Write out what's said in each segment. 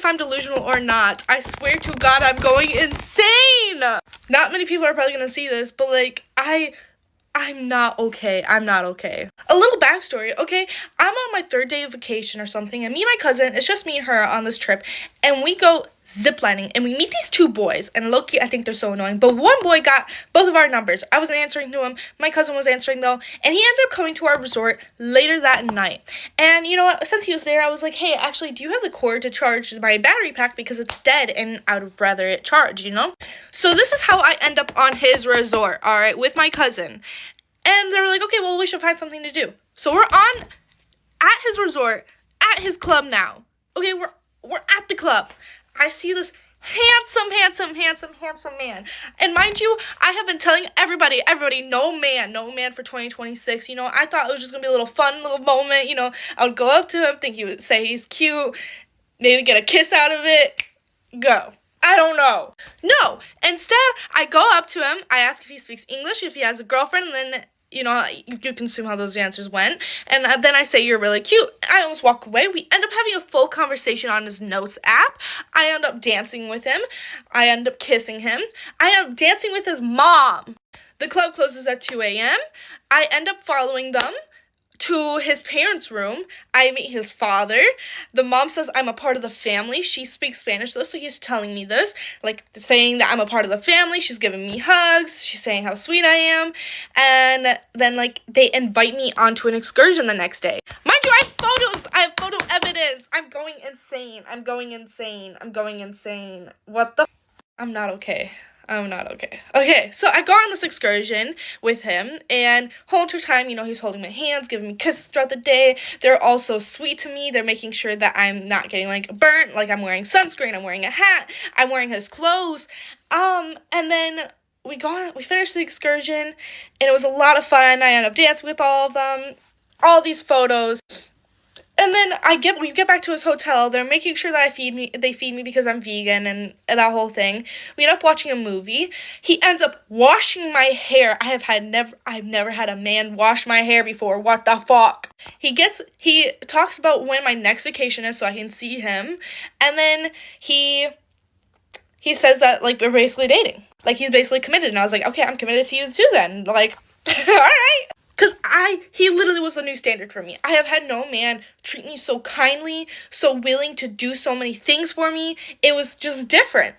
if I'm delusional or not. I swear to God, I'm going insane. Not many people are probably gonna see this, but like, I'm not okay. I'm not okay. A little backstory, okay? I'm on my 3rd day of vacation or something, and me and my cousin, it's just me and her on this trip, and we go ziplining, and we meet these 2 boys, and low-key, I think they're so annoying, but one boy got both of our numbers. I wasn't answering to him. My cousin was answering, though, and he ended up coming to our resort later that night. And you know what? Since he was there, I was like, hey, actually, do you have the cord to charge my battery pack because it's dead, and I would rather it charged, you know? So this is how I end up on his resort, all right, with my cousin. And they were like, okay, well, we should find something to do. So we're at his resort, at his club now. Okay, we're at the club. I see this handsome man. And mind you, I have been telling everybody, no man for 2026. You know, I thought it was just going to be a little fun little moment. You know, I would go up to him, think he would say he's cute, maybe get a kiss out of it, go. I don't know. No, instead, I go up to him, I ask if he speaks English, if he has a girlfriend, and then, you know, you can assume how those answers went. And then I say, you're really cute. I almost walk away. We end up having a full conversation on his notes app. I end up dancing with him. I end up kissing him. I end up dancing with his mom. The club closes at 2 a.m. I end up following them to his parents' room. I meet his father. The mom says I'm a part of the family. She speaks Spanish though, so he's telling me this, like saying that I'm a part of the family. She's giving me hugs. She's saying how sweet I am. And then like they invite me onto an excursion the next day. Mind you, I have photos. I have photo evidence. I'm going insane. What the? I'm not okay. Okay, so I go on this excursion with him, and whole entire time, you know, he's holding my hands, giving me kisses throughout the day. They're all so sweet to me. They're making sure that I'm not getting, like, burnt. Like, I'm wearing sunscreen, I'm wearing a hat, I'm wearing his clothes. And then we finish the excursion, and it was a lot of fun. I end up dancing with all of them, all these photos. And then we get back to his hotel. They're making sure that they feed me because I'm vegan and that whole thing. We end up watching a movie. He ends up washing my hair. I've never had a man wash my hair before. What the fuck? He talks about when my next vacation is so I can see him. And then he says that, like, we're basically dating. Like, he's basically committed. And I was like, okay, I'm committed to you too then. Like, all right. Because he literally was a new standard for me. I have had no man treat me so kindly, so willing to do so many things for me. It was just different.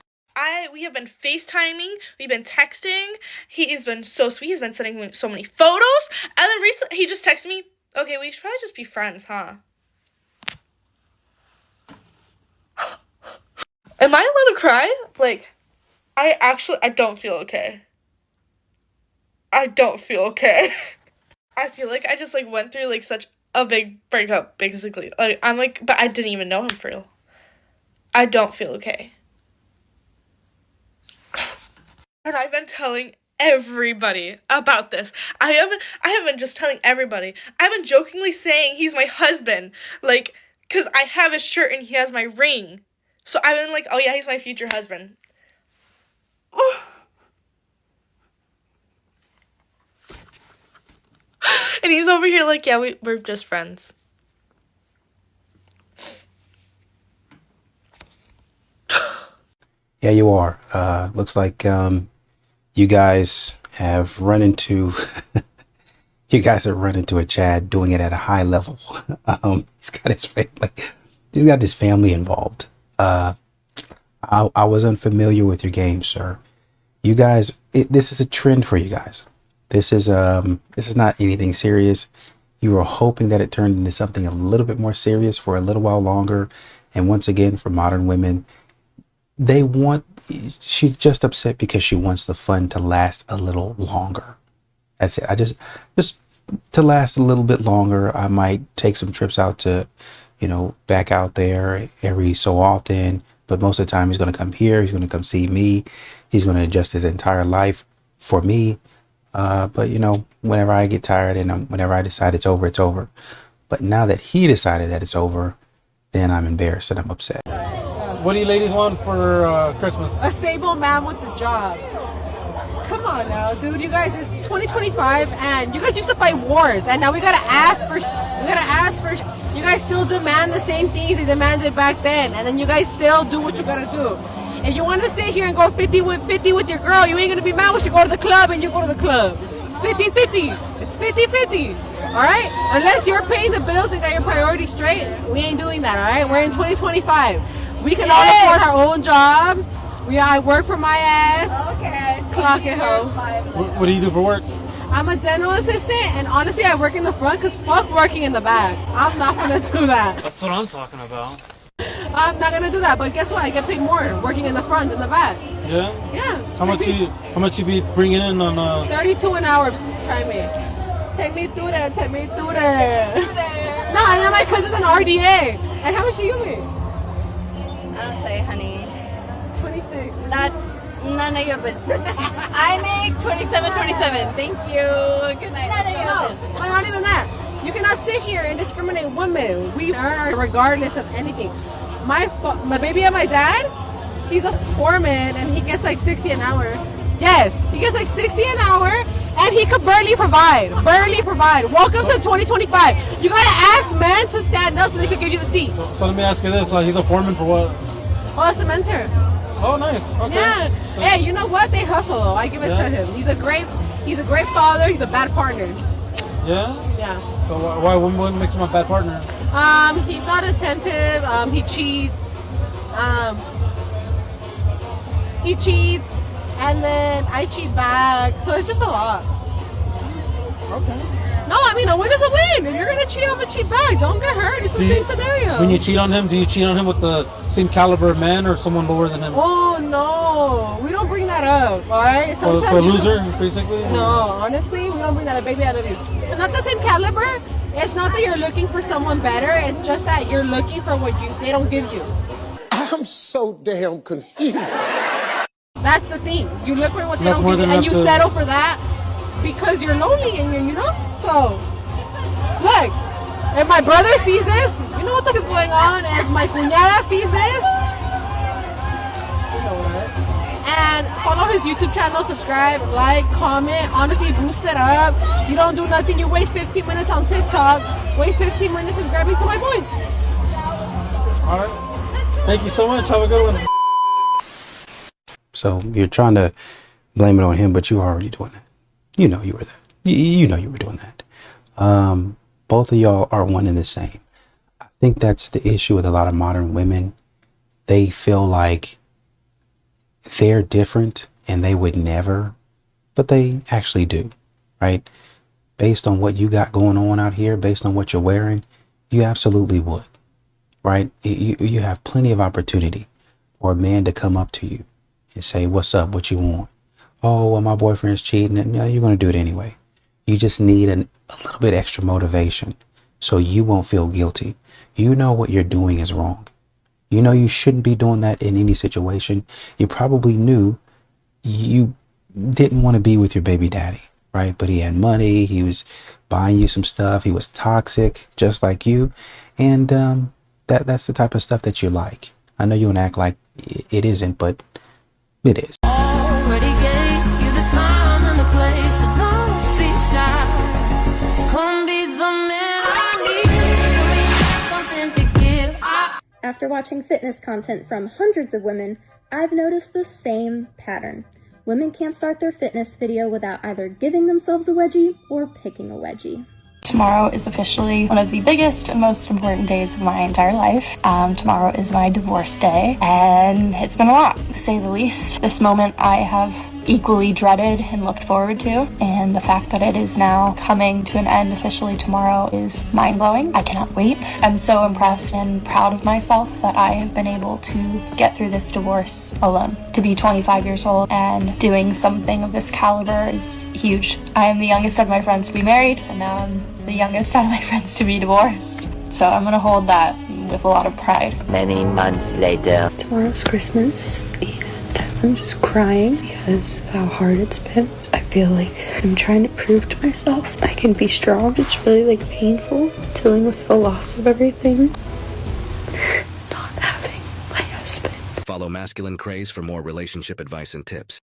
We have been FaceTiming, we've been texting. He's been so sweet. He's been sending me so many photos. And then recently, he just texted me, okay, we should probably just be friends, huh? Am I allowed to cry? Like, I don't feel okay. I don't feel okay. I feel like I just, like, went through, like, such a big breakup, basically. Like, I'm, like, but I didn't even know him for real. I don't feel okay. And I've been telling everybody about this. I haven't been just telling everybody. I've been jokingly saying he's my husband. Like, because I have his shirt and he has my ring. So I've been like, oh, yeah, he's my future husband. Oh. And he's over here like, yeah, we're just friends. Yeah, you are. Looks like you guys have run into a Chad doing it at a high level. He's got his family involved. I was unfamiliar with your game, sir. You guys, this is a trend for you guys. This is not anything serious. You were hoping that it turned into something a little bit more serious for a little while longer. And once again, for modern women, she's just upset because she wants the fun to last a little longer. That's it. I just to last a little bit longer. I might take some trips out to, back out there every so often. But most of the time he's going to come here. He's going to come see me. He's going to adjust his entire life for me. But whenever I get tired and whenever I decide it's over, it's over. But now that he decided that it's over, then I'm embarrassed and I'm upset. What do you ladies want for Christmas? A stable man with a job. Come on now, dude. You guys, it's 2025 and you guys used to fight wars and now we gotta ask for You guys still demand the same things they demanded back then, and then you guys still do what you gotta do. If you want to sit here and go 50 with your girl, you ain't gonna be mad when she go to the club and you go to the club. It's 50-50. It's 50-50. All right? Unless you're paying the bills and got your priorities straight, we ain't doing that. All right? We're in 2025. We can all afford our own jobs. I work for my ass. Okay. Clock it, ho. What do you do for work? I'm a dental assistant, and honestly, I work in the front because fuck working in the back. I'm not gonna do that. That's what I'm talking about. I'm not gonna do that. But guess what? I get paid more working in the front than the back. Yeah. Yeah. How much you be bringing in on 32 an hour. Try me. Take me through there. Take me through there. No, and then my cousin's an RDA. And how much do you make? I don't say, honey. 26. That's none of your business. I make 27. Thank you. Good night. None of your No, business. but not even that. You cannot sit here and discriminate women. We earn regardless of anything. My baby and my dad, he's a foreman and he gets like 60 an hour. Yes, he gets like 60 an hour and he could barely provide. Barely provide. Welcome to 2025. You gotta ask men to stand up so they can give you the seat. So let me ask you this: he's a foreman for what? Oh, it's a mentor. Oh, nice. Okay. Yeah. So, Hey, you know what? They hustle though. I give it to him. He's a great father. He's a bad partner. yeah. Yeah. So why what makes him a bad partner? He's not attentive. He cheats. He cheats, and then I cheat back. So it's just a lot. Okay. No, I mean a win is a win. If you're gonna cheat, I'm gonna cheat back. Don't get hurt. It's the same scenario. When you cheat on him, do you cheat on him with the same caliber of man or someone lower than him? Oh no, we don't bring that up. All right. So Sometimes you loser, don't- basically. No, honestly, we don't bring that up. Baby, I love you. It's not the same caliber. It's not that you're looking for someone better. It's just that you're looking for what they don't give you. I'm so damn confused. That's the thing. You look for what they That's don't more give you, than and you enough to- settle for that because you're lonely and you know. So, look, if my brother sees this, you know what the fuck is going on. If my cuñada sees this, you know what. And follow his YouTube channel, subscribe, like, comment. Honestly, boost it up. You don't do nothing. You waste 15 minutes on TikTok. Waste 15 minutes and grab me to my boy. All right. Thank you so much. Have a good one. So you're trying to blame it on him, but you were already doing that. You know you were that. You know you were doing that. Both of y'all are one and the same. I think that's the issue with a lot of modern women. They feel like they're different and they would never, but they actually do, right? Based on what you got going on out here, based on what you're wearing, you absolutely would, right? You have plenty of opportunity for a man to come up to you and say, what's up? What you want? Oh, well, my boyfriend's cheating. And yeah, you're going to do it anyway. You just need a little bit extra motivation so you won't feel guilty. You know what you're doing is wrong. You know you shouldn't be doing that in any situation. You probably knew you didn't want to be with your baby daddy, right? But he had money. He was buying you some stuff. He was toxic, just like you. And that's the type of stuff that you like. I know you want to act like it isn't, but it is. Already gave you the time and the place, so don't be shy. Just come be the man I need. Something to give. After watching fitness content from hundreds of women, I've noticed the same pattern. Women can't start their fitness video without either giving themselves a wedgie or picking a wedgie. Tomorrow is officially one of the biggest and most important days of my entire life. Tomorrow is my divorce day, and it's been a lot, to say the least. This moment I have equally dreaded and looked forward to, and the fact that it is now coming to an end officially tomorrow is mind-blowing. I cannot wait. I'm so impressed and proud of myself that I have been able to get through this divorce alone. To be 25 years old and doing something of this caliber is huge. I am the youngest of my friends to be married, and now I'm the youngest out of my friends to be divorced. So I'm gonna hold that with a lot of pride. Many months later. Tomorrow's Christmas, and I'm just crying because of how hard it's been. I feel like I'm trying to prove to myself I can be strong. It's really painful dealing with the loss of everything. Not having my husband. Follow Masculine Craze for more relationship advice and tips.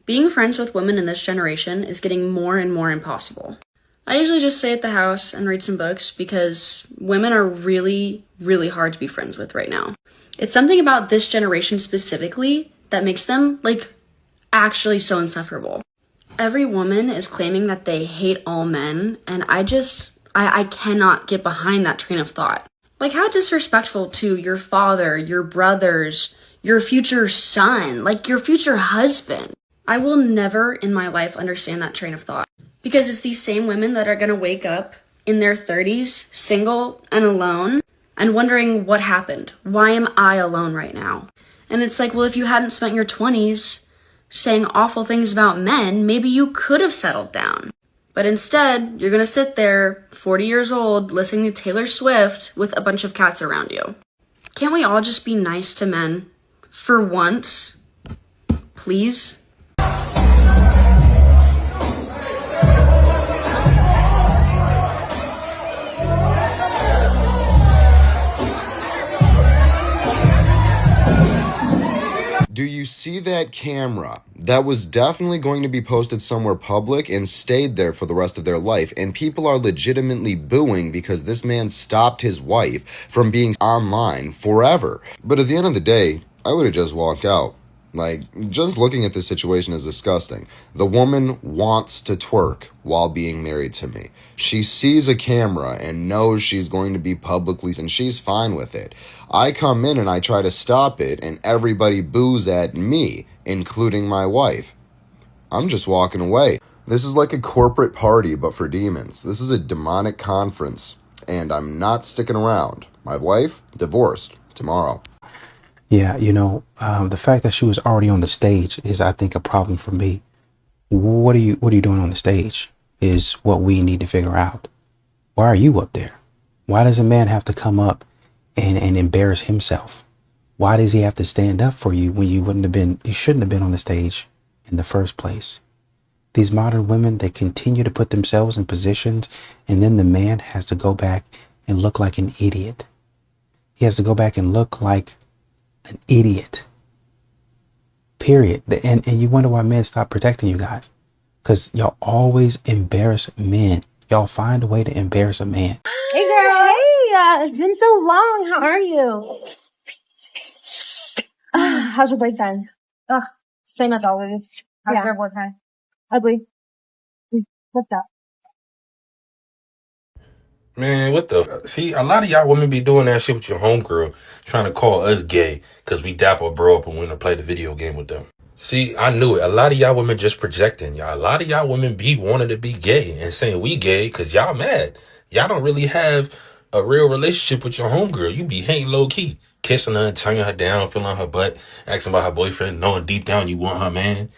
Being friends with women in this generation is getting more and more impossible. I usually just stay at the house and read some books because women are really, really hard to be friends with right now. It's something about this generation specifically that makes them, like, actually so insufferable. Every woman is claiming that they hate all men, and I cannot get behind that train of thought. Like, how disrespectful to your father, your brothers, your future son, like your future husband. I will never in my life understand that train of thought. Because it's these same women that are gonna wake up in their 30s, single and alone, and wondering what happened. Why am I alone right now? And it's like, well, if you hadn't spent your 20s saying awful things about men, maybe you could have settled down. But instead, you're gonna sit there, 40 years old, listening to Taylor Swift with a bunch of cats around you. Can't we all just be nice to men? For once? Please? Do you see that camera? That was definitely going to be posted somewhere public and stayed there for the rest of their life, and people are legitimately booing because this man stopped his wife from being online forever. But at the end of the day, I would have just walked out. Like, just looking at this situation is disgusting. The woman wants to twerk while being married to me. She sees a camera and knows she's going to be publicly, and she's fine with it. I come in and I try to stop it, and everybody boos at me, including my wife. I'm just walking away. This is like a corporate party, but for demons. This is a demonic conference, and I'm not sticking around. My wife, divorced, tomorrow. Yeah, the fact that she was already on the stage is, I think, a problem for me. What are you doing on the stage is what we need to figure out. Why are you up there? Why does a man have to come up and embarrass himself? Why does he have to stand up for you when you shouldn't have been on the stage in the first place? These modern women, they continue to put themselves in positions, and then the man has to go back and look like an idiot. He has to go back and look like an idiot. Period. And you wonder why men stop protecting you guys. Because y'all always embarrass men. Y'all find a way to embarrass a man. Hey girl. Hey, it's been so long. How are you? How's your boyfriend? Ugh, same as always. How's your boyfriend? Ugly. What's up? Man, what the? See, a lot of y'all women be doing that shit with your homegirl, trying to call us gay because we dap or bro up and want to play the video game with them. See, I knew it. A lot of y'all women just projecting. Y'all, a lot of y'all women be wanting to be gay and saying we gay because y'all mad. Y'all don't really have a real relationship with your homegirl. You be hating low key, kissing her, tonguing her down, feeling her butt, asking about her boyfriend, knowing deep down you want her man.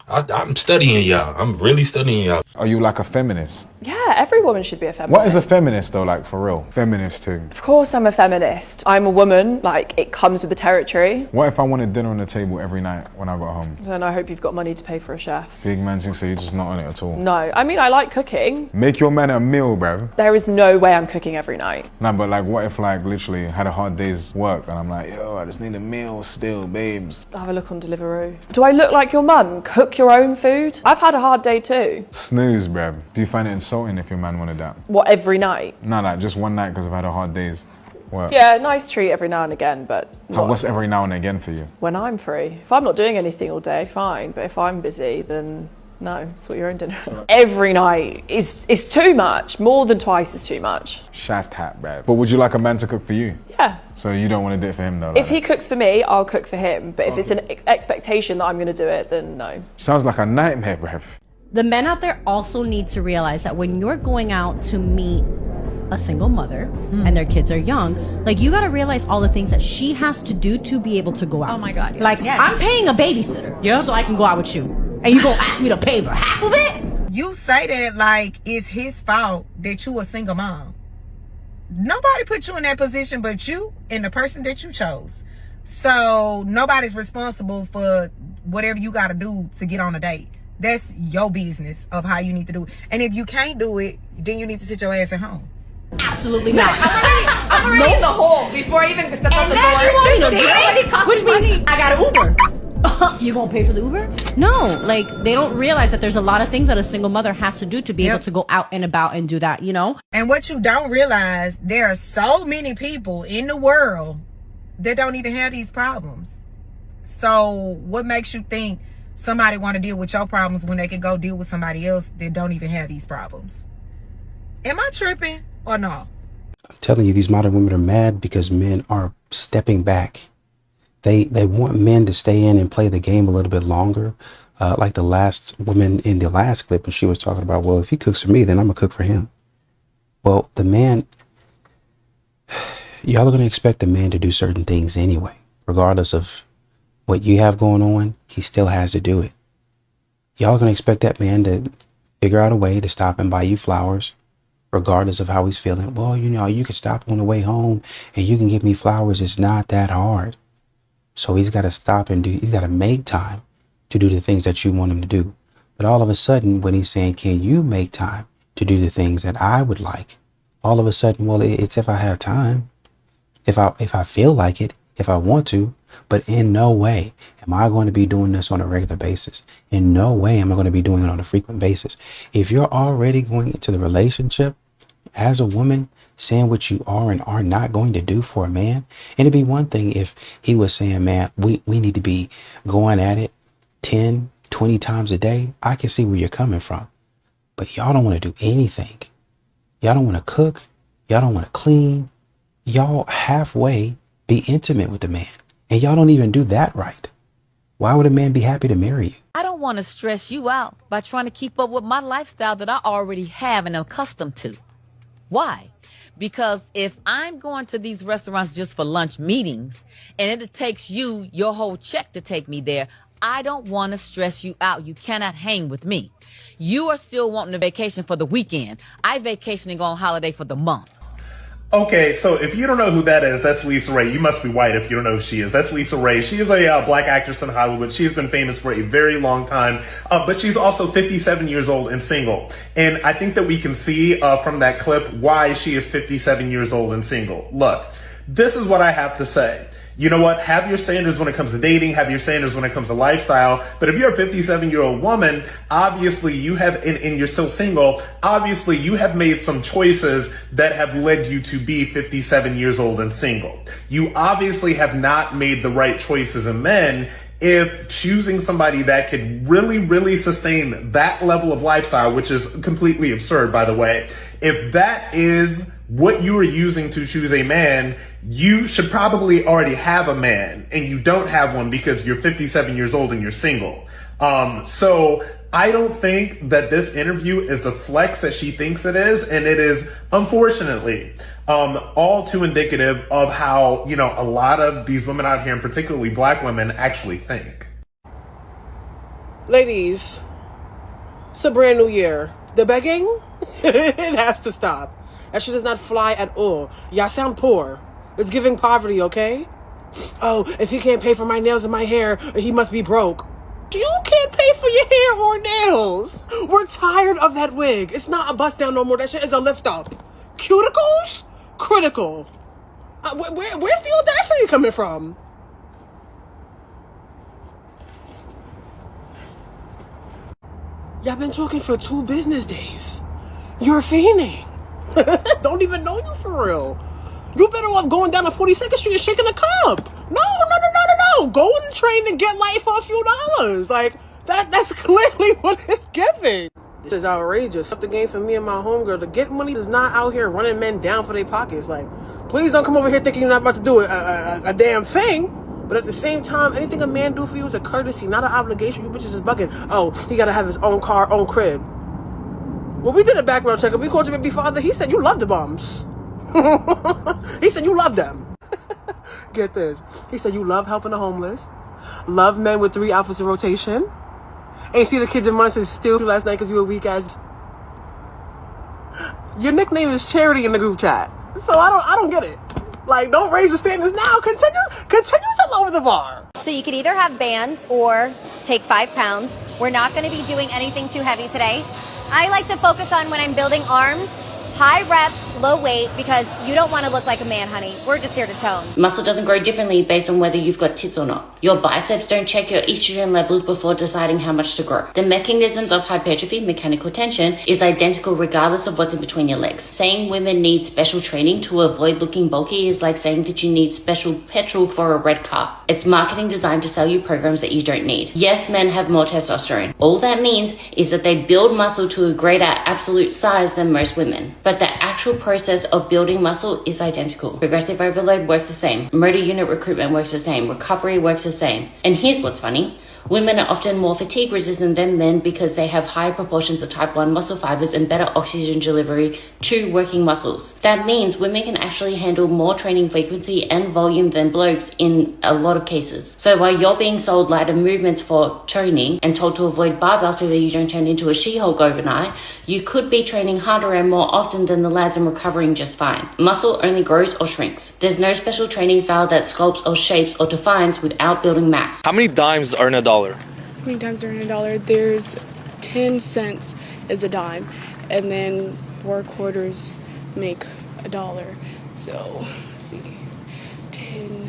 I'm studying y'all. I'm really studying y'all. Are you like a feminist? Yeah, every woman should be a feminist. What is a feminist though, like for real? Feminist too. Of course I'm a feminist. I'm a woman, like it comes with the territory. What if I wanted dinner on the table every night when I got home? Then I hope you've got money to pay for a chef. Big man thing, so you're just not on it at all? No, I mean I like cooking. Make your man a meal, bruv. There is no way I'm cooking every night. Nah, but like what if like literally had a hard day's work and I'm like, yo, I just need a meal still, babes. I'll have a look on Deliveroo. Do I look like your mum? Cook your own food? I've had a hard day too. Snooze, bruv. Do you find it insulting if your man wanted that? What, every night? No, like just one night because I've had a hard day's work. Yeah, nice treat every now and again, but what's every now and again for you? When I'm free. If I'm not doing anything all day, fine. But if I'm busy, then no, sort your own dinner. Every night is too much. More than twice is too much. Shaft hat, bruv. But would you like a man to cook for you? Yeah. So you don't want to do it for him though? If he cooks for me, I'll cook for him. But if it's an expectation that I'm going to do it, then no. Sounds like a nightmare, bruv. The men out there also need to realize that when you're going out to meet a single mother and their kids are young, like you gotta realize all the things that she has to do to be able to go out. Oh my God. Yes. Like I'm paying a babysitter so I can go out with you. And you gonna ask me to pay for half of it? You say that like it's his fault that you a single mom. Nobody put you in that position but you and the person that you chose. So nobody's responsible for whatever you gotta do to get on a date. That's your business of how you need to do it. And if you can't do it, then you need to sit your ass at home. Absolutely not. I'm already in the hole before I even step out the door. Which means I got an Uber. You gonna pay for the Uber? No, like they don't realize that there's a lot of things that a single mother has to do to be able to go out and about and do that, you know? And what you don't realize, there are so many people in the world that don't even have these problems. So what makes you think somebody want to deal with your problems when they can go deal with somebody else that don't even have these problems? Am I tripping or no? I'm telling you, these modern women are mad because men are stepping back. They want men to stay in and play the game a little bit longer. Like the last woman in the last clip, when she was talking about, well, if he cooks for me, then I'm gonna cook for him. Well, the man, y'all are gonna expect the man to do certain things anyway, regardless of what you have going on. He still has to do it. Y'all are gonna expect that man to figure out a way to stop and buy you flowers, regardless of how he's feeling. Well, you know, you can stop on the way home and you can give me flowers. It's not that hard. So he's got to stop and he's got to make time to do the things that you want him to do. But all of a sudden, when he's saying, can you make time to do the things that I would like? All of a sudden, well, it's if I have time, if I feel like it, if I want to, but in no way am I going to be doing this on a regular basis. In no way am I going to be doing it on a frequent basis. If you're already going into the relationship as a woman, saying what you are and are not going to do for a man, and it'd be one thing if he was saying, man, we need to be going at it 10, 20 times a day. I can see where you're coming from. But y'all don't want to do anything. Y'all don't want to cook. Y'all don't want to clean. Y'all halfway be intimate with the man. And y'all don't even do that right. Why would a man be happy to marry you? I don't want to stress you out by trying to keep up with my lifestyle that I already have and am accustomed to. Why? Because if I'm going to these restaurants just for lunch meetings and it takes you your whole check to take me there, I don't want to stress you out. You cannot hang with me. You are still wanting a vacation for the weekend. I vacation and go on holiday for the month. Okay, so if you don't know who that is, that's LisaRaye. You must be white if you don't know who she is. That's LisaRaye. She is a black actress in Hollywood. She's been famous for a very long time, but she's also 57 years old and single. And I think that we can see from that clip why she is 57 years old and single. Look, this is what I have to say. You know what? Have your standards when it comes to dating, have your standards when it comes to lifestyle. But if you're a 57-year-old woman, obviously you have, and you're still single, obviously you have made some choices that have led you to be 57 years old and single. You obviously have not made the right choices in men if choosing somebody that could really, really sustain that level of lifestyle, which is completely absurd, by the way. If that is what you are using to choose a man, you should probably already have a man, and you don't have one because you're 57 years old and you're single. So I don't think that this interview is the flex that she thinks it is, and it is, unfortunately, all too indicative of how, you know, a lot of these women out here, and particularly black women, actually think. Ladies, it's a brand new year. The begging, it has to stop. That shit does not fly at all. Y'all sound poor. It's giving poverty, okay? Oh, if he can't pay for my nails and my hair, he must be broke. You can't pay for your hair or nails. We're tired of that wig. It's not a bust down no more. That shit is a lift up. Cuticles? Critical. Where's the audacity coming from? Y'all been talking for 2 business days. You're fiending. Don't even know you for real. You better off going down to 42nd Street and shaking a cup. No. Go on the train and get light for a few dollars. Like, that's clearly what it's giving. This is outrageous. Up the game for me and my homegirl. To get money is not out here running men down for their pockets. Like, please don't come over here thinking you're not about to do a damn thing. But at the same time, anything a man do for you is a courtesy, not an obligation. You bitches is bugging. Oh, he gotta have his own car, own crib. When we did a background check, we called your baby father. He said you love the bums. He said you love them. Get this. He said you love helping the homeless, love men with 3 outfits in rotation, ain't see the kids in months and still last night because you a weak ass. Your nickname is Charity in the group chat, so I don't get it. Like, don't raise the standards now. Continue to lower the bar. So you could either have bands or take 5 pounds. We're not going to be doing anything too heavy today. I like to focus on when I'm building arms High reps, low weight, because you don't want to look like a man, honey. We're just here to tone. Muscle doesn't grow differently based on whether you've got tits or not. Your biceps don't check your estrogen levels before deciding how much to grow. The mechanisms of hypertrophy, mechanical tension, is identical regardless of what's in between your legs. Saying women need special training to avoid looking bulky is like saying that you need special petrol for a red car. It's marketing designed to sell you programs that you don't need. Yes, men have more testosterone. All that means is that they build muscle to a greater absolute size than most women. But the actual process of building muscle is identical. Progressive overload works the same. Motor unit recruitment works the same. Recovery works the same. And here's what's funny. Women are often more fatigue resistant than men because they have higher proportions of type 1 muscle fibers and better oxygen delivery to working muscles. That means women can actually handle more training frequency and volume than blokes in a lot of cases. So while you're being sold lighter movements for toning and told to avoid barbell so that you don't turn into a She-Hulk overnight, you could be training harder and more often than the lads and recovering just fine. Muscle only grows or shrinks. There's no special training style that sculpts or shapes or defines without building mass. How many dimes are in a dollar? How many dimes are in a dollar? There's 10 cents is a dime, and then 4 quarters make a dollar. So, let's see, 10, 20,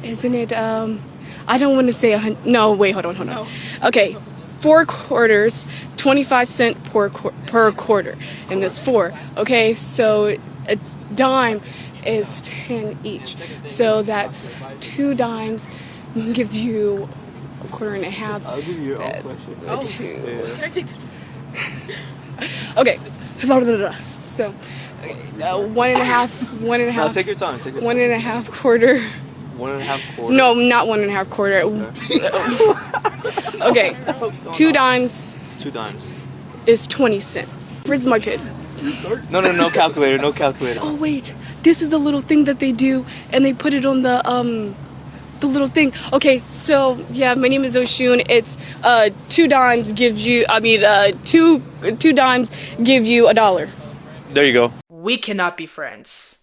30, isn't it, I don't want to say no, wait, hold on. No. Okay, 4 quarters, 25 cents per quarter, and that's 4. Okay, so a dime is 10 each. So that's 2 dimes gives you a quarter and a half. I'll give you a question. That's 2. Yeah. Can I take this? Okay. So, 1.5. No, take your time. 1.5 quarter. 1.5 quarter. No, not 1.5 quarter. Okay. 2 dimes. 2 dimes. Is 20 cents. Where's my pin? No calculator. No calculator. Oh wait, this is the little thing that they do, and they put it on the little thing. Okay, so yeah, my name is Oshun. It's 2 dimes gives you. Two dimes give you a dollar. There you go. We cannot be friends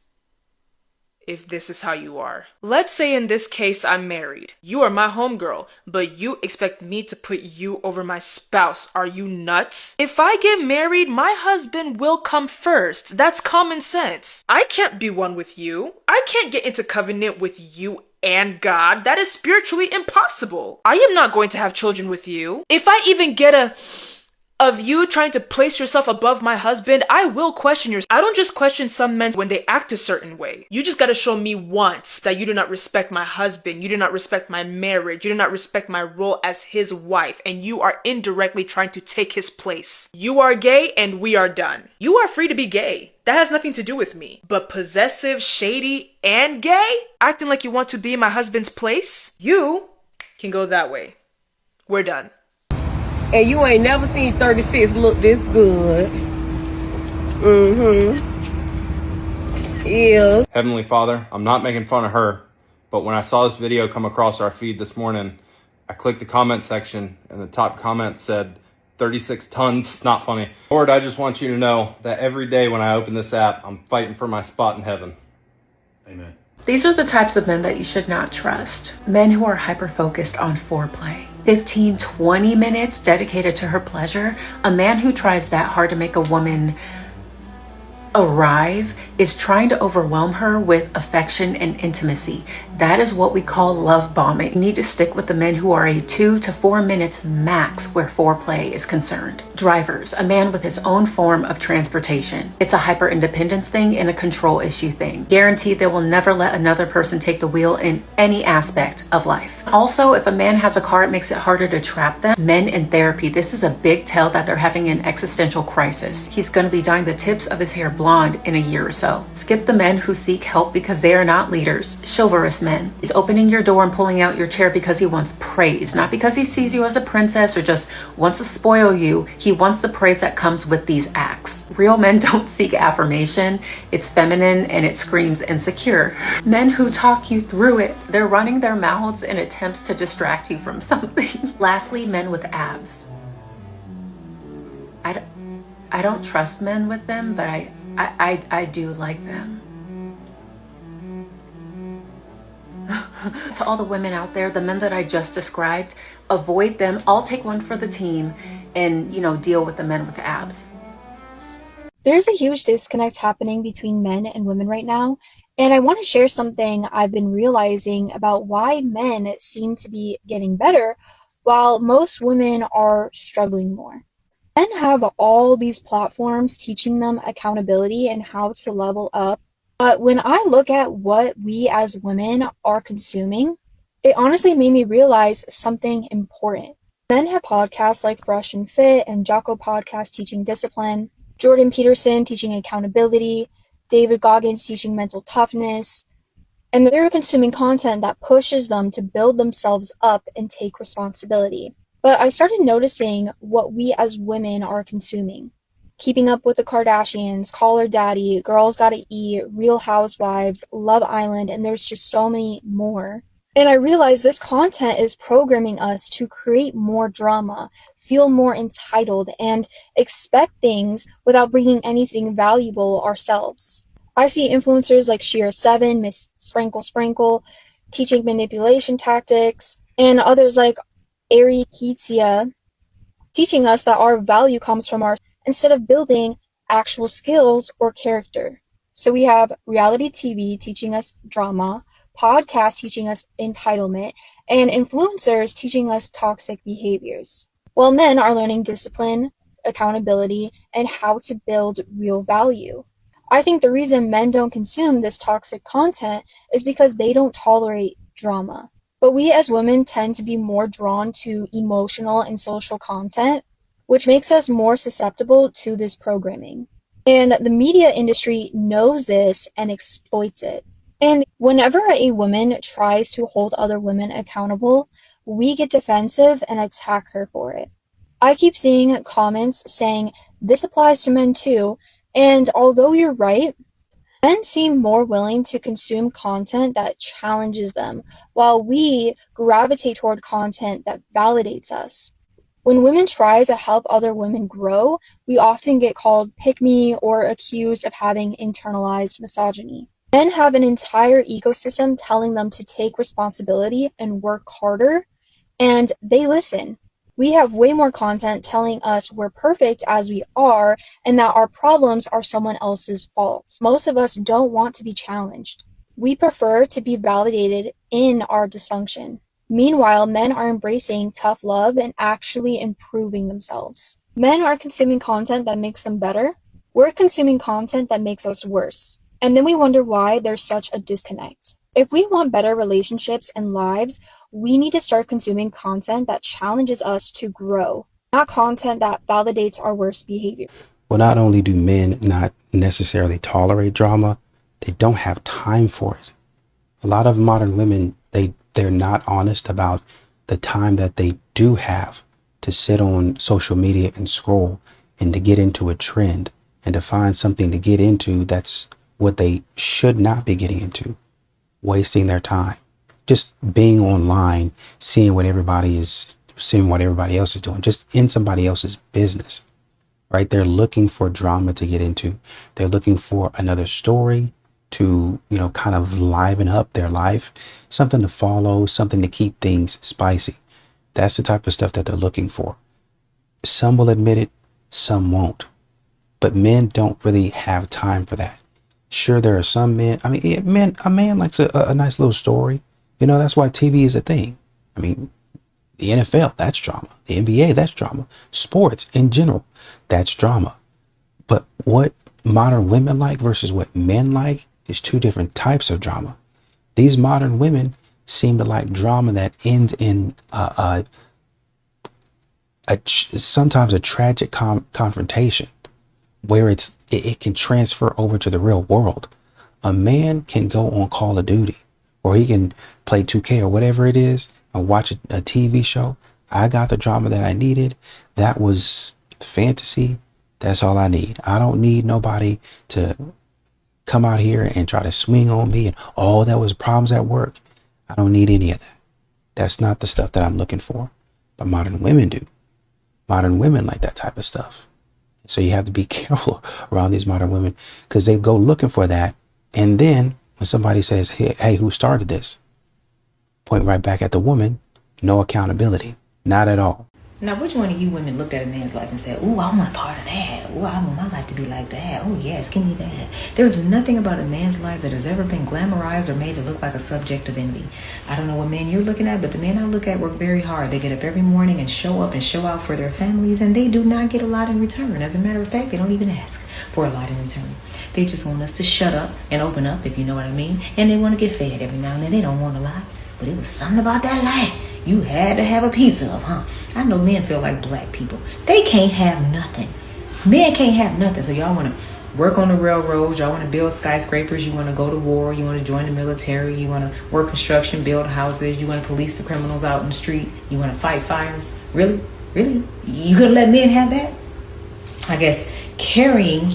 if this is how you are. Let's say in this case I'm married. You are my homegirl, but you expect me to put you over my spouse. Are you nuts? If I get married, my husband will come first. That's common sense. I can't be one with you. I can't get into covenant with you and God. That is spiritually impossible. I am not going to have children with you. If I even get of you trying to place yourself above my husband, I will question yours. I don't just question some men when they act a certain way. You just gotta show me once that you do not respect my husband, you do not respect my marriage, you do not respect my role as his wife, and you are indirectly trying to take his place. You are gay and we are done. You are free to be gay. That has nothing to do with me. But possessive, shady, and gay? Acting like you want to be in my husband's place? You can go that way. We're done. And you ain't never seen 36 look this good. Yeah. Heavenly Father, I'm not making fun of her, but when I saw this video come across our feed this morning, I clicked the comment section and the top comment said 36 tons. Not funny. Lord, I just want you to know that every day when I open this app, I'm fighting for my spot in heaven. Amen. These are the types of men that you should not trust. Men who are hyper-focused on foreplay. 15-20 minutes dedicated to her pleasure. A man who tries that hard to make a woman arrive is trying to overwhelm her with affection and intimacy. That is what we call love bombing. You need to stick with the men who are a 2 to 4 minutes max where foreplay is concerned. Drivers, a man with his own form of transportation. It's a hyper independence thing and a control issue thing. Guaranteed they will never let another person take the wheel in any aspect of life. Also, if a man has a car, it makes it harder to trap them. Men in therapy, this is a big tell that they're having an existential crisis. He's going to be dyeing the tips of his hair blonde in a year or so. Skip the men who seek help because they are not leaders. Chivalrous men. He's opening your door and pulling out your chair because he wants praise, not because he sees you as a princess or just wants to spoil you. He wants the praise that comes with these acts. Real men don't seek affirmation. It's feminine and it screams insecure. Men who talk you through it, they're running their mouths in attempts to distract you from something. Lastly, men with abs. I don't trust men with them, but I do like them. To all the women out there, the men that I just described, avoid them. I'll take one for the team and, deal with the men with the abs. There's a huge disconnect happening between men and women right now, and I want to share something I've been realizing about why men seem to be getting better while most women are struggling more. Men have all these platforms teaching them accountability and how to level up, but when I look at what we as women are consuming, it honestly made me realize something important. Men have podcasts like Fresh and Fit and Jocko Podcast teaching discipline, Jordan Peterson teaching accountability, David Goggins teaching mental toughness, and they're consuming content that pushes them to build themselves up and take responsibility. But I started noticing what we as women are consuming. Keeping Up with the Kardashians, Call Her Daddy, Girls Gotta Eat, Real Housewives, Love Island, and there's just so many more. And I realized this content is programming us to create more drama, feel more entitled, and expect things without bringing anything valuable ourselves. I see influencers like Shira7, Miss Sprinkle Sprinkle, teaching manipulation tactics, and others like Ari Kitsia teaching us that our value comes from our instead of building actual skills or character. So we have reality TV teaching us drama, podcasts teaching us entitlement, and influencers teaching us toxic behaviors. While men are learning discipline, accountability, and how to build real value. I think the reason men don't consume this toxic content is because they don't tolerate drama. But we as women tend to be more drawn to emotional and social content, which makes us more susceptible to this programming. And the media industry knows this and exploits it. And whenever a woman tries to hold other women accountable, we get defensive and attack her for it. I keep seeing comments saying, this applies to men too, and although you're right, men seem more willing to consume content that challenges them, while we gravitate toward content that validates us. When women try to help other women grow, we often get called pick-me or accused of having internalized misogyny. Men have an entire ecosystem telling them to take responsibility and work harder, and they listen. We have way more content telling us we're perfect as we are and that our problems are someone else's fault. Most of us don't want to be challenged. We prefer to be validated in our dysfunction. Meanwhile, men are embracing tough love and actually improving themselves. Men are consuming content that makes them better. We're consuming content that makes us worse. And then we wonder why there's such a disconnect. If we want better relationships and lives, we need to start consuming content that challenges us to grow, not content that validates our worst behavior. Well, not only do men not necessarily tolerate drama, they don't have time for it. A lot of modern women, they're not honest about the time that they do have to sit on social media and scroll and to get into a trend and to find something to get into that's what they should not be getting into. Wasting their time, just being online, seeing what everybody else is doing, just in somebody else's business, right? They're looking for drama to get into. They're looking for another story to, kind of liven up their life, something to follow, something to keep things spicy. That's the type of stuff that they're looking for. Some will admit it, some won't, but men don't really have time for that. Sure, there are some men. A man likes a nice little story. That's why TV is a thing. The NFL, that's drama. The NBA, that's drama. Sports in general, that's drama. But what modern women like versus what men like is two different types of drama. These modern women seem to like drama that ends in sometimes a tragic confrontation, where it can transfer over to the real world. A man can go on Call of Duty, or he can play 2K or whatever it is and watch a TV show. I got the drama that I needed. That was fantasy. That's all I need. I don't need nobody to come out here and try to swing on me and, that was problems at work. I don't need any of that. That's not the stuff that I'm looking for. But modern women do. Modern women like that type of stuff. So you have to be careful around these modern women, because they go looking for that. And then when somebody says, hey, who started this? point right back at the woman. No accountability. Not at all. Now, which one of you women looked at a man's life and said, "Ooh, I want a part of that. Ooh, I want my life to be like that. Oh, yes, give me that." There is nothing about a man's life that has ever been glamorized or made to look like a subject of envy. I don't know what man you're looking at, but the men I look at work very hard. They get up every morning and show up and show out for their families, and they do not get a lot in return. As a matter of fact, they don't even ask for a lot in return. They just want us to shut up and open up, if you know what I mean, and they want to get fed every now and then. They don't want a lot, but it was something about that life you had to have a piece of, huh? I know men feel like black people. They can't have nothing. Men can't have nothing. So y'all want to work on the railroads. Y'all want to build skyscrapers. You want to go to war. You want to join the military. You want to work construction, build houses. You want to police the criminals out in the street. You want to fight fires. Really? Really? You could let men have that? I guess carrying,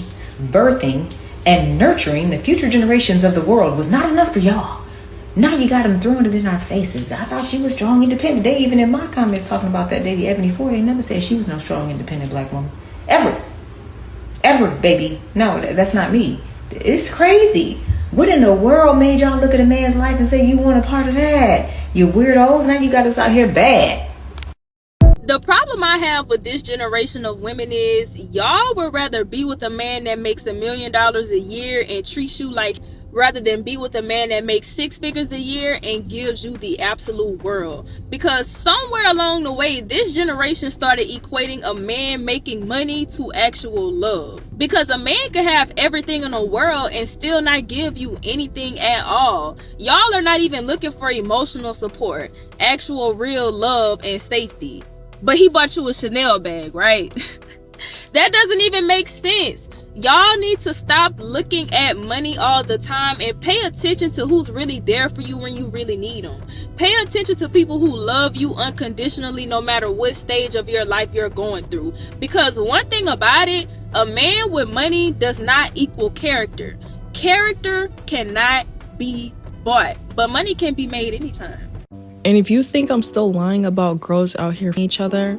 birthing, and nurturing the future generations of the world was not enough for y'all. Now you got them throwing it in our faces. I thought she was strong, independent. They even in my comments talking about that lady Ebony Ford. They never said she was no strong, independent black woman. Ever. Ever, baby. No, that's not me. It's crazy. What in the world made y'all look at a man's life and say you want a part of that? You weirdos. Now you got us out here bad. The problem I have with this generation of women is y'all would rather be with a man that makes $1 million a year and treats you like, rather than be with a man that makes 6 figures a year and gives you the absolute world. Because somewhere along the way, this generation started equating a man making money to actual love. Because a man can have everything in the world and still not give you anything at all. Y'all are not even looking for emotional support, actual real love and safety. But he bought you a Chanel bag, right? That doesn't even make sense. Y'all need to stop looking at money all the time and pay attention to who's really there for you when you really need them. Pay attention to people who love you unconditionally no matter what stage of your life you're going through. Because one thing about it, a man with money does not equal character. Character cannot be bought, but money can be made anytime. And if you think I'm still lying about girls out here each other,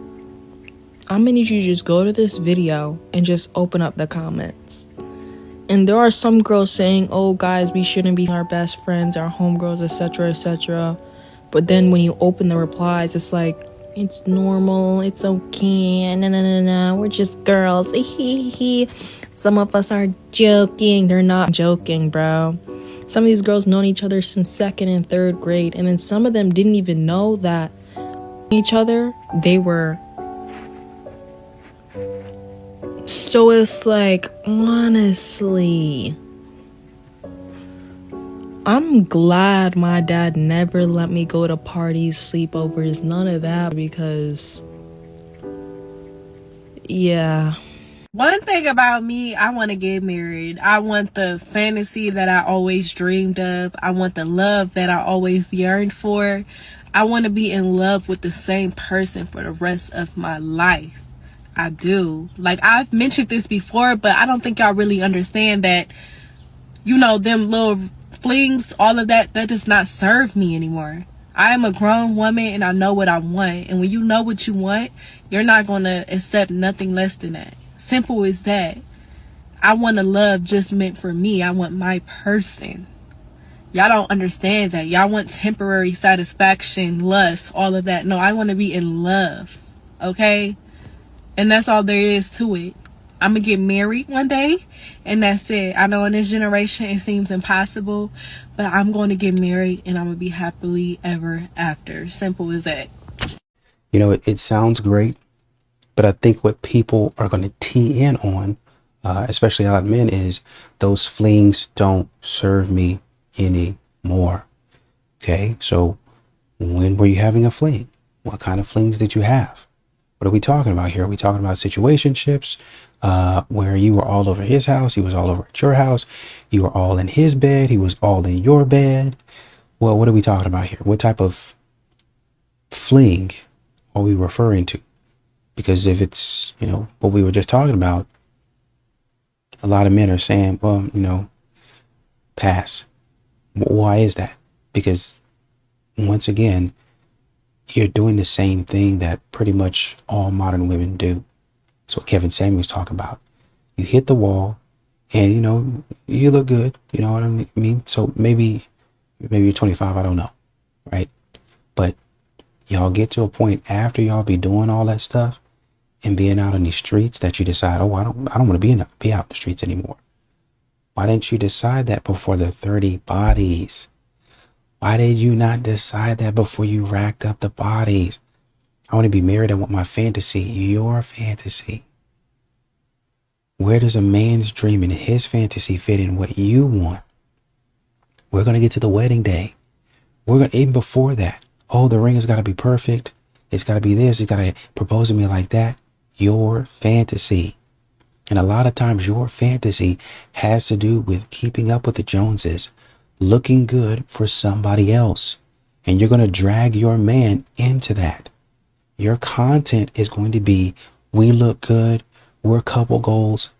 I'm gonna need you to just go to this video and just open up the comments. And there are some girls saying, "Oh guys, we shouldn't be our best friends, our homegirls, etc, etc." But then when you open the replies, it's like, it's normal, it's okay, no, we're just girls. Some of us are joking. They're not joking, bro. Some of these girls known each other since 2nd and 3rd grade, and then some of them didn't even know that each other. They were. So it's like, honestly, I'm glad my dad never let me go to parties, sleepovers, none of that, because, yeah. One thing about me, I want to get married. I want the fantasy that I always dreamed of. I want the love that I always yearned for. I want to be in love with the same person for the rest of my life. I do. Like, I've mentioned this before, but I don't think y'all really understand that, you know, them little flings, all of that, that does not serve me anymore. I am a grown woman and I know what I want. And when you know what you want, you're not going to accept nothing less than that. Simple as that. I want a love just meant for me. I want my person. Y'all don't understand that. Y'all want temporary satisfaction, lust, all of that. No, I want to be in love. Okay? And that's all there is to it. I'm going to get married one day, and that's it. I know in this generation it seems impossible, but I'm going to get married, and I'm going to be happily ever after. Simple as that. You know, it sounds great, but I think what people are going to tee in on, especially a lot of men, is those flings don't serve me anymore. Okay, so when were you having a fling? What kind of flings did you have? What are we talking about here? Are we talking about situationships where you were all over his house, he was all over at your house, you were all in his bed, he was all in your bed? Well, what are we talking about here? What type of fling are we referring to? Because if it's, you know, what we were just talking about, a lot of men are saying, well, you know, pass. Why is that? Because once again, you're doing the same thing that pretty much all modern women do. That's what Kevin Samuels talking about. You hit the wall and, you know, you look good. You know what I mean? So maybe you're 25. I don't know. Right. But y'all get to a point after y'all be doing all that stuff and being out in these streets that you decide, oh, I don't want to be out in the streets anymore. Why didn't you decide that before the 30 bodies? Why did you not decide that before you racked up the bodies? I want to be married. I want my fantasy. Your fantasy. Where does a man's dream and his fantasy fit in what you want? We're going to get to the wedding day. We're going to, even before that, oh, the ring has got to be perfect. It's got to be this. It's got to propose to me like that. Your fantasy. And a lot of times your fantasy has to do with keeping up with the Joneses, looking good for somebody else. And you're going to drag your man into that. Your content is going to be, we look good, we're couple goals,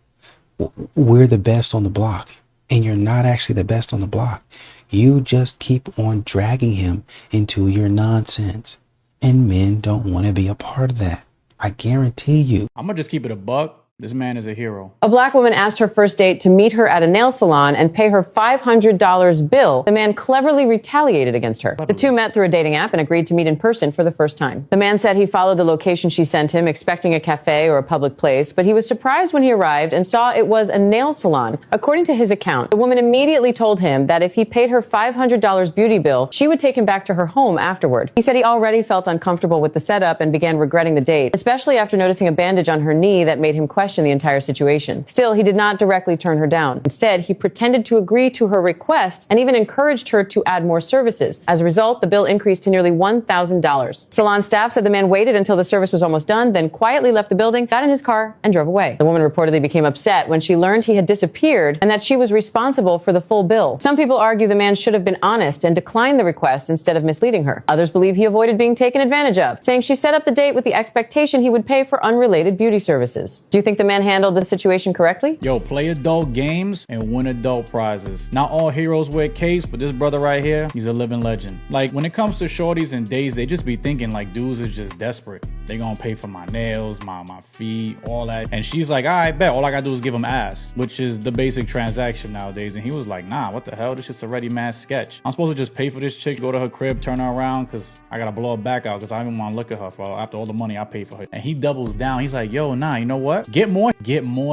we're the best on the block. And you're not actually the best on the block. You just keep on dragging him into your nonsense. And men don't want to be a part of that. I guarantee you. I'm going to just keep it a buck. This man is a hero. A black woman asked her first date to meet her at a nail salon and pay her $500 bill. The man cleverly retaliated against her. The two met through a dating app and agreed to meet in person for the first time. The man said he followed the location she sent him, expecting a cafe or a public place, but he was surprised when he arrived and saw it was a nail salon. According to his account, the woman immediately told him that if he paid her $500 beauty bill, she would take him back to her home afterward. He said he already felt uncomfortable with the setup and began regretting the date, especially after noticing a bandage on her knee that made him question the entire situation. Still, he did not directly turn her down. Instead, he pretended to agree to her request and even encouraged her to add more services. As a result, the bill increased to nearly $1,000. Salon staff said the man waited until the service was almost done, then quietly left the building, got in his car, and drove away. The woman reportedly became upset when she learned he had disappeared and that she was responsible for the full bill. Some people argue the man should have been honest and declined the request instead of misleading her. Others believe he avoided being taken advantage of, saying she set up the date with the expectation he would pay for unrelated beauty services. Do you think the man handled the situation correctly? Yo, play adult games and win adult prizes. Not all heroes wear capes, but this brother right here, he's a living legend. Like, when it comes to shorties and dates, they just be thinking like dudes is just desperate. They gonna pay for my nails, my feet, all that. And she's like, all right, bet. All I gotta do is give him ass, which is the basic transaction nowadays. And he was like, nah, what the hell? This is a ready-made sketch. I'm supposed to just pay for this chick, go to her crib, turn her around, because I gotta blow her back out because I don't even want to look at her for after all the money I pay for her. And he doubles down. He's like, yo, nah, you know what? Get more,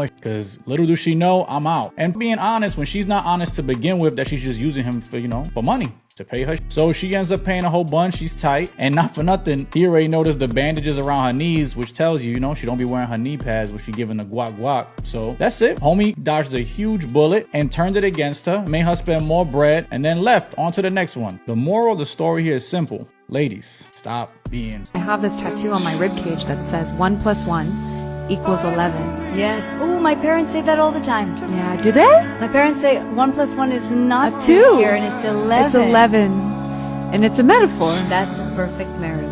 because little does she know, I'm out. And being honest, when she's not honest to begin with, that she's just using him for, for money. To pay her. So she ends up paying a whole bunch. She's tight. And not for nothing, he already noticed the bandages around her knees, which tells you, she don't be wearing her knee pads when she giving the guac. So that's it. Homie dodged a huge bullet and turned it against her, made her spend more bread, and then left on to the next one. The moral of the story here is simple. Ladies, stop being... I have this tattoo on my ribcage that says 1 + 1 = 11. Yes. Oh, my parents say that all the time. Yeah, do they? My parents say 1 + 1 is not a 2 here, and it's 11. It's 11, and it's a metaphor. That's a perfect marriage.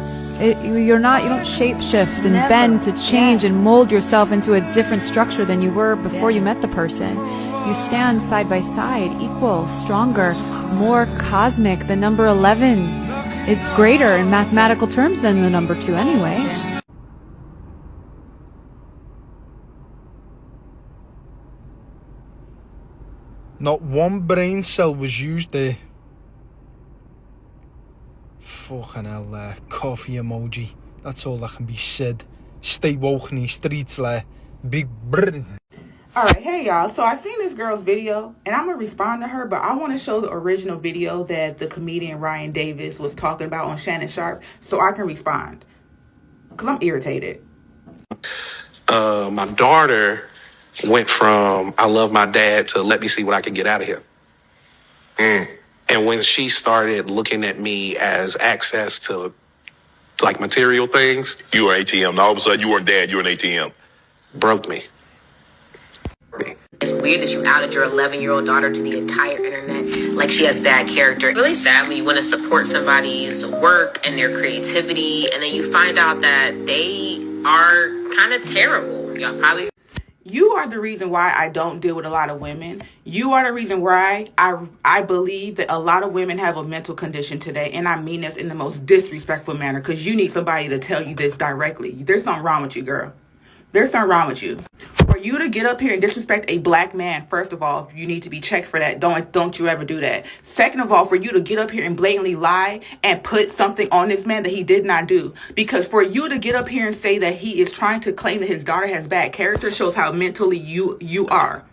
You don't shape shift and bend to change and mold yourself into a different structure than you were before you met the person. You stand side by side, equal, stronger, more cosmic. The number 11 is greater in mathematical terms than the number 2 anyway. Not one brain cell was used there. Fucking hell, coffee emoji. That's all that can be said. Stay woke in these streets, Big brr. Alright, hey y'all. So I seen this girl's video, and I'm going to respond to her, but I want to show the original video that the comedian Ryan Davis was talking about on Shannon Sharpe, so I can respond. Because I'm irritated. My daughter went from I love my dad to let me see what I can get out of here. And when she started looking at me as access to like material things. You were ATM. Now all of a sudden you weren't dad, you were an ATM. Broke me. It's weird that you outed your 11-year-old daughter to the entire internet. Like she has bad character. It's really sad when you want to support somebody's work and their creativity, and then you find out that they are kind of terrible. Y'all probably... You are the reason why I don't deal with a lot of women. You are the reason why I believe that a lot of women have a mental condition today. And I mean this in the most disrespectful manner, because you need somebody to tell you this directly. There's something wrong with you, girl. There's something wrong with you. Or you to get up here and disrespect a black man, first of all, you need to be checked for that. Don't you ever do that. Second of all, for you to get up here and blatantly lie and put something on this man that he did not do. Because for you to get up here and say that he is trying to claim that his daughter has bad character shows how mentally you are.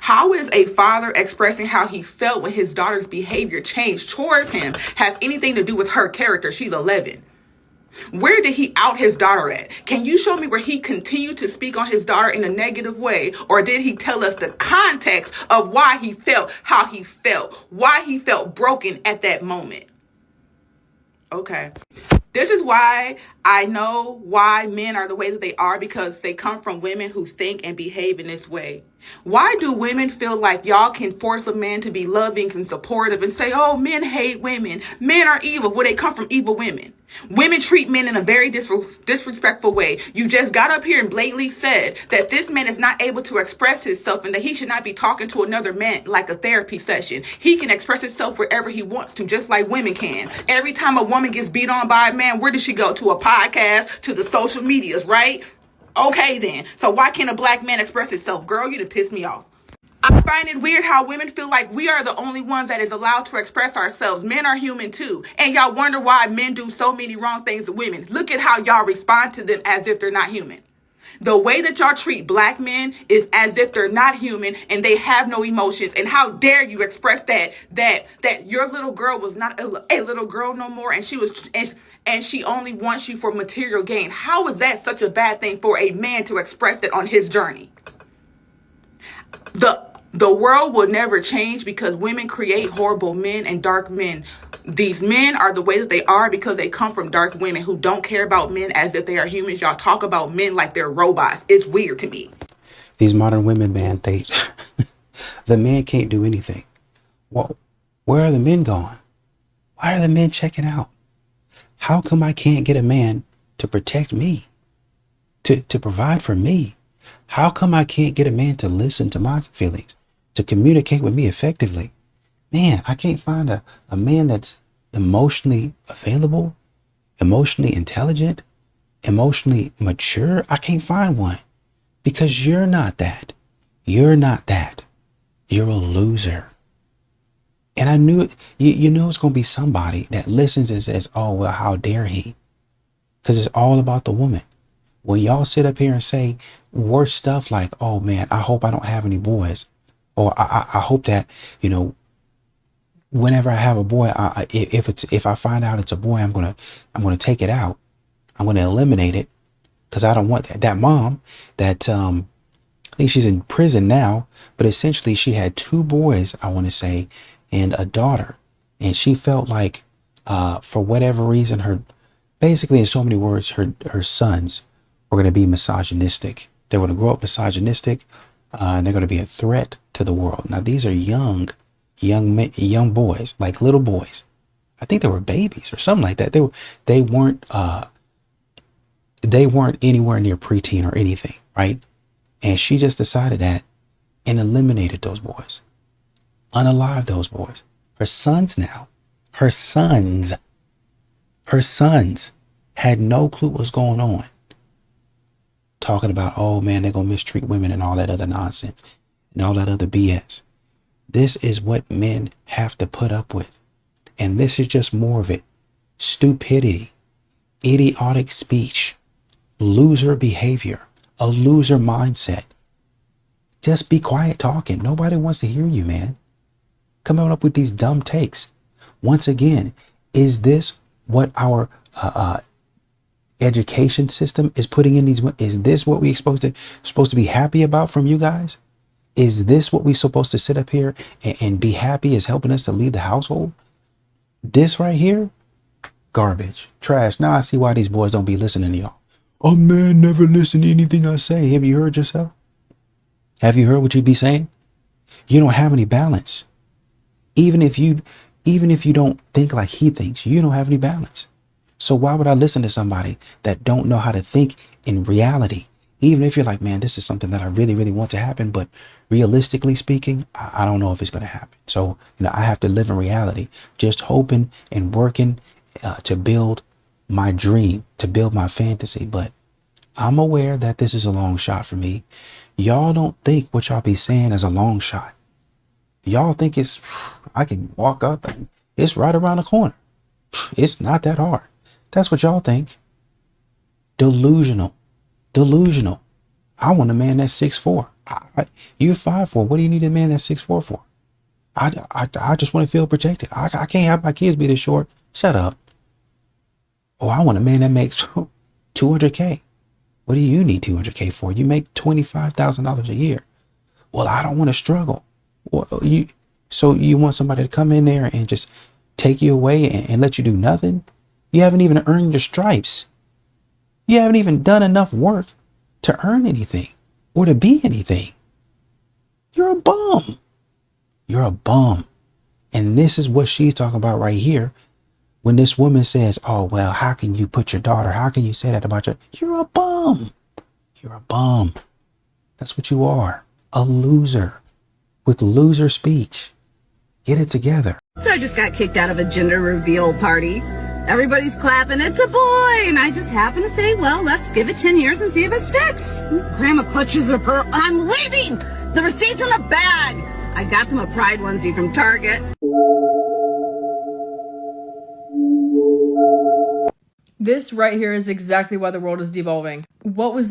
How is a father expressing how he felt when his daughter's behavior changed towards him have anything to do with her character? She's 11. Where did he out his daughter at? Can you show me where he continued to speak on his daughter in a negative way? Or did he tell us the context of why he felt how he felt? Why he felt broken at that moment? Okay. This is why I know why men are the way that they are, because they come from women who think and behave in this way. Why do women feel like y'all can force a man to be loving and supportive and say, oh, men hate women, men are evil? Well, they come from evil women. Women treat men in a very disrespectful way. You just got up here and blatantly said that this man is not able to express himself and that he should not be talking to another man like a therapy session. He can express himself wherever he wants to, just like women can. Every time a woman gets beat on by a man, where does she go? To a podcast, to the social medias, right? Okay then. So why can't a black man express himself? Girl, you done pissed me off. I find it weird how women feel like we are the only ones that is allowed to express ourselves. Men are human too. And y'all wonder why men do so many wrong things to women. Look at how y'all respond to them as if they're not human. The way that y'all treat black men is as if they're not human and they have no emotions. And how dare you express that your little girl was not a little girl no more, and she only wants you for material gain. How is that such a bad thing for a man to express that on his journey? The world will never change because women create horrible men and dark men. These men are the way that they are because they come from dark women who don't care about men as if they are humans. Y'all talk about men like they're robots. It's weird to me. These modern women, man, the man can't do anything. Well, where are the men going? Why are the men checking out? How come I can't get a man to protect me, to provide for me? How come I can't get a man to listen to my feelings, to communicate with me effectively? Man, I can't find a man that's emotionally available, emotionally intelligent, emotionally mature. I can't find one because you're not that. You're not that. You're a loser. And I knew it. You know it's going to be somebody that listens and says, oh, well, how dare he? Because it's all about the woman. When y'all sit up here and say worse stuff like, oh, man, I hope I don't have any boys. Or I hope that, you know, whenever I have a boy, if I find out it's a boy, I'm gonna take it out. I'm gonna eliminate it because I don't want that mom that I think she's in prison now, but essentially she had 2 boys, I want to say, and a daughter, and she felt like for whatever reason, basically in so many words, her sons were going to be misogynistic. They're going to grow up misogynistic, and they're going to be a threat to the world. Now these are young boys, like little boys. I think they were babies or something like that. They weren't anywhere near preteen or anything, right? And she just decided that and eliminated those boys, unalived those boys. Her sons had no clue what's going on. Talking about, oh man, they're gonna mistreat women and all that other nonsense and all that other BS. This is what men have to put up with. And this is just more of it. Stupidity, idiotic speech, loser behavior, a loser mindset. Just be quiet talking. Nobody wants to hear you, man. Coming up with these dumb takes. Once again, is this what our education system is putting in these? Is this what we're supposed to be happy about from you guys? Is this what we're supposed to sit up here and be happy is helping us to lead the household? This right here, garbage, trash. Now I see why these boys don't be listening to y'all. Oh man, never listen to anything I say. Have you heard yourself? Have you heard what you be saying? You don't have any balance. Even if you don't think like he thinks, you don't have any balance. So why would I listen to somebody that don't know how to think in reality? Even if you're like, man, this is something that I really, really want to happen, but realistically speaking, I don't know if it's going to happen. So, you know, I have to live in reality, just hoping and working to build my dream, to build my fantasy. But I'm aware that this is a long shot for me. Y'all don't think what y'all be saying is a long shot. Y'all think it's, I can walk up and it's right around the corner. It's not that hard. That's what y'all think. Delusional. Delusional. I want a man that's 6'4". You're 5'4". What do you need a man that's 6'4" for? I just want to feel protected. I can't have my kids be this short. Shut up. Oh, I want a man that makes $200K. What do you need $200K for? You make $25,000 a year. Well, I don't want to struggle. Well, so you want somebody to come in there and just take you away and let you do nothing? You haven't even earned your stripes. You haven't even done enough work to earn anything or to be anything. You're a bum. You're a bum. And this is what she's talking about right here. When this woman says, oh, well, how can you put your daughter? How can you say that about your... You're a bum. You're a bum. That's what you are. A loser with loser speech. Get it together. So I just got kicked out of a gender reveal party. Everybody's clapping, it's a boy. And I just happened to say, well, let's give it 10 years and see if it sticks. Grandma clutches her pearl. I'm leaving. The receipt's in the bag. I got them a Pride onesie from Target. This right here is exactly why the world is devolving. What went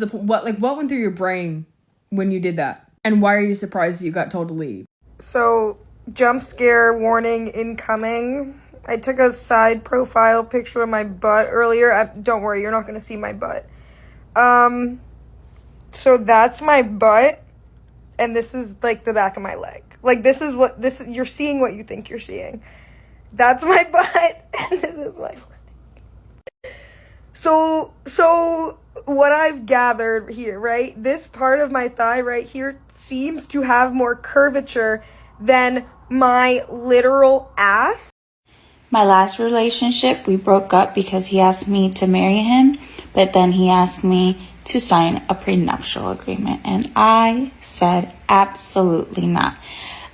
through your brain when you did that? And why are you surprised you got told to leave? So, jump scare warning incoming. I took a side profile picture of my butt earlier. Don't worry, you're not going to see my butt. So that's my butt, and this is like the back of my leg. Like you're seeing what you think you're seeing. That's my butt, and this is my leg. So what I've gathered here, right? This part of my thigh right here seems to have more curvature than my literal ass. My last relationship, we broke up because he asked me to marry him, but then he asked me to sign a prenuptial agreement, and I said absolutely not.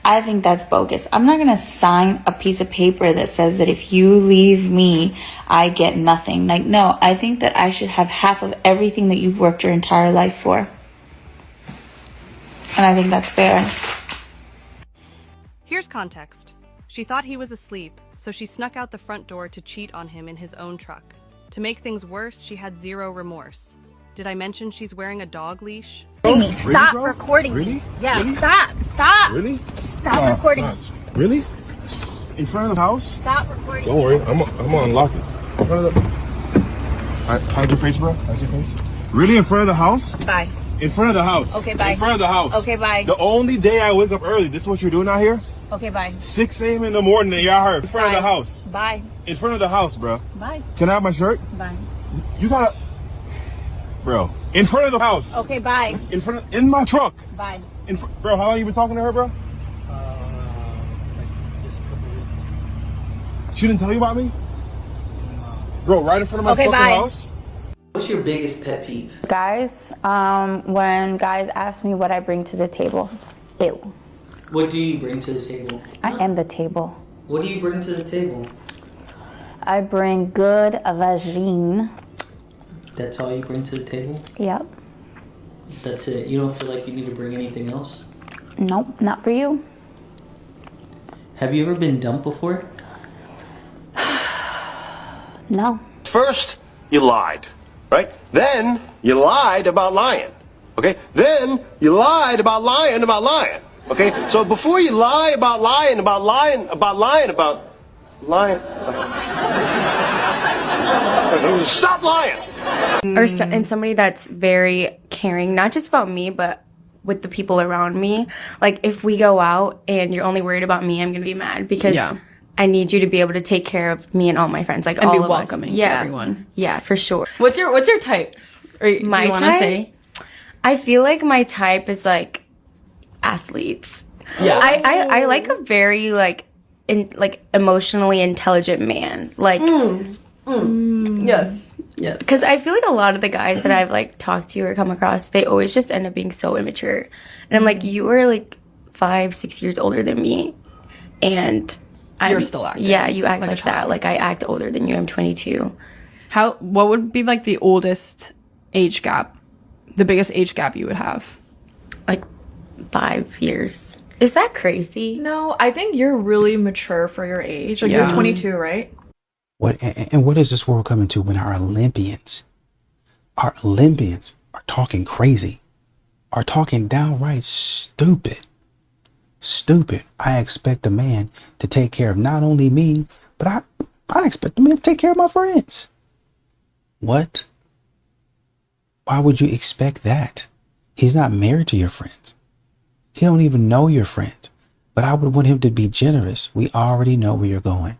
I think that's bogus. I'm not going to sign a piece of paper that says that if you leave me, I get nothing. Like, no, I think that I should have half of everything that you've worked your entire life for. And I think that's fair. Here's context. She thought he was asleep, so she snuck out the front door to cheat on him in his own truck. To make things worse, she had zero remorse. Did I mention she's wearing a dog leash? Stop recording me. Yeah, really? Stop. Really? Stop recording me. Really? In front of the house? Stop recording Don't worry, I'm gonna unlock it. In front of the... Hide your face, bro. Hide your face. Really? In front of the house? Bye. In front of the house. Okay, bye. In front of the house. Okay, bye. The only day I wake up early, this is what you're doing out here? Okay, bye. 6 a.m. in the morning and you're out here in front of the house. Bye. In front of the house, bro. Bye. Can I have my shirt? Bye. You gotta... Bro, in front of the house. Okay, bye. In my truck. Bye. Bro, how long you been talking to her, bro? Just a couple weeks. She didn't tell you about me? Bro, right in front of my fucking house? What's your biggest pet peeve? Guys, when guys ask me what I bring to the table, ew. What do you bring to the table? I am the table. What do you bring to the table? I bring good vagine. That's all you bring to the table? Yep. That's it? You don't feel like you need to bring anything else? Nope, not for you. Have you ever been dumped before? No. First, you lied, right? Then you lied about lying, okay? Then you lied about lying about lying, okay? So before you lie about lying about lying about lying about lying, stop lying. And somebody that's very caring, not just about me, but with the people around me. Like, if we go out and you're only worried about me, I'm gonna be mad because I need you to be able to take care of me and all my friends, like And all be of welcoming us. to everyone. Yeah, for sure. What's your type? Or My do you wanna type? say? I feel like my type is like athletes. Yeah. I like a very like emotionally intelligent man. Like Yes. Because I feel like a lot of the guys that I've like talked to or come across, they always just end up being so immature. And I'm like, you are like 5-6 years older than me, and You're still acting. Yeah, you act like a like that. Like I act older than you. I'm 22. What would be like the oldest age gap the biggest age gap you would have? Like 5 years. Is that crazy? No, I think you're really mature for your age. Like Yeah. you're 22, right? What is this world coming to when our Olympians are talking crazy, are talking downright stupid? I expect a man to take care of not only me, but I expect a man to take care of my friends. What? Why would you expect that? He's not married to your friends. He don't even know your friends. But I would want him to be generous. We already know where you're going.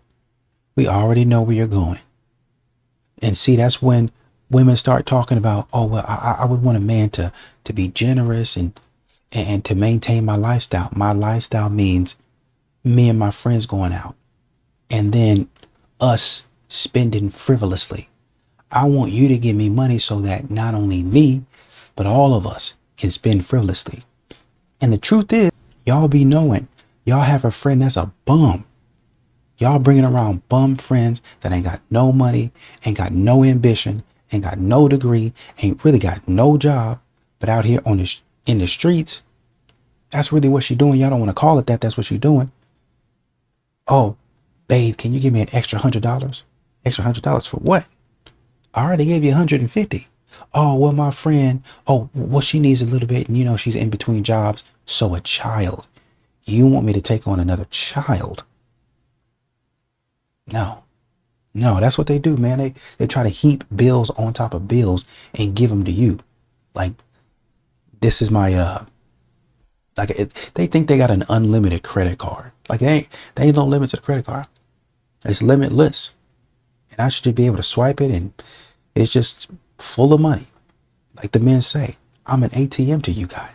And see, that's when women start talking about, oh, well, I would want a man to be generous and to maintain my lifestyle. My lifestyle means me and my friends going out and then us spending frivolously. I want you to give me money so that not only me, but all of us can spend frivolously. And the truth is, y'all be knowing, y'all have a friend that's a bum. Y'all bringing around bum friends that ain't got no money, ain't got no ambition, ain't got no degree, ain't really got no job, but out here in the streets. That's really what she doing. Y'all don't want to call it that. That's what she doing. Oh, babe, can you give me an extra $100? Extra $100 for what? I already gave you 150. Oh, well, my friend, she needs a little bit. And she's in between jobs. So a child. You want me to take on another child? No, that's what they do, man. They try to heap bills on top of bills and give them to you. Like, this is my, they think they got an unlimited credit card. Like, they ain't no limit to the credit card. It's limitless. And I should be able to swipe it and it's just full of money. Like the men say, I'm an ATM to you guys.